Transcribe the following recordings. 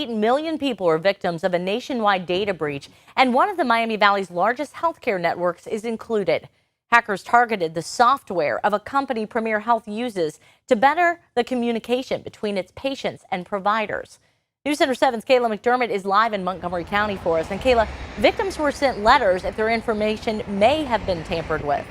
8 million people are victims of a nationwide data breach, and one of the Miami Valley's largest healthcare networks is included. Hackers targeted the software of a company Premier Health uses to better the communication between its patients and providers. News Center 7's Kayla McDermott is live in Montgomery County for us. And Kayla, victims were sent letters if their information may have been tampered with.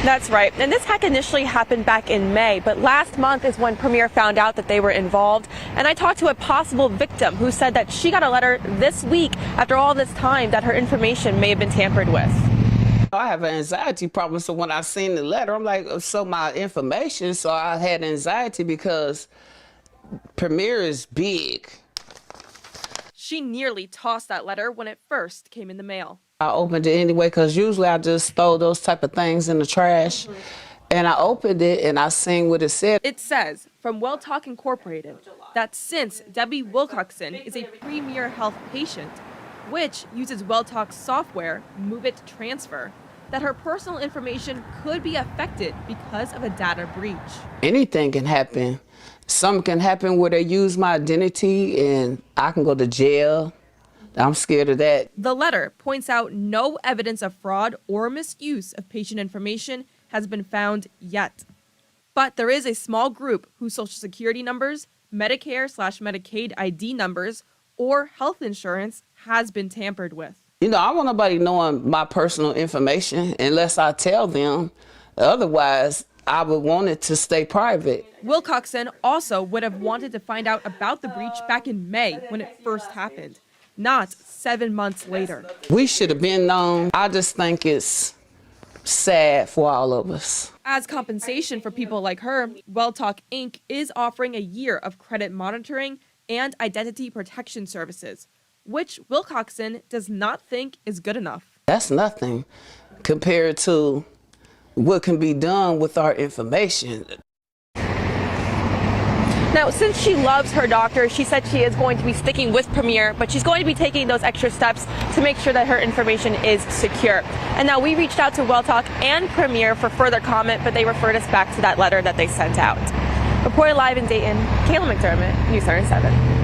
That's right. And this hack initially happened back in May, but last month is when Premier found out that they were involved. And I talked to a possible victim who said that she got a letter this week after all this time that her information may have been tampered with. I have an anxiety problem, so when I seen the letter, I'm like, so my information, so I had anxiety because Premier is big. She nearly tossed that letter when it first came in the mail. I opened it anyway because usually I just throw those type of things in the trash. And I opened it and I seen what it said. It says, from WellTalk Incorporated, that since Debbie Wilcoxon is a Premier Health patient, which uses WellTalk's software, Move It Transfer, that her personal information could be affected because of a data breach. Anything can happen. Something can happen where they use my identity and I can go to jail. I'm scared of that. The letter points out no evidence of fraud or misuse of patient information has been found yet. But there is a small group whose social security numbers, Medicare/Medicaid ID numbers, or health insurance has been tampered with. You know, I don't want nobody knowing my personal information unless I tell them. Otherwise, I would want it to stay private. Wilcoxon also would have wanted to find out about the breach back in May when it first happened, not 7 months later. We should have been known. I just think it's sad for all of us. As compensation for people like her, WellTalk Inc. is offering a year of credit monitoring and identity protection services, which Wilcoxon does not think is good enough. That's nothing compared to what can be done with our information. Now, since she loves her doctor, she said she is going to be sticking with Premier, but she's going to be taking those extra steps to make sure that her information is secure. And now we reached out to WellTalk and Premier for further comment, but they referred us back to that letter that they sent out. Reporting live in Dayton, Kayla McDermott, News Center 7.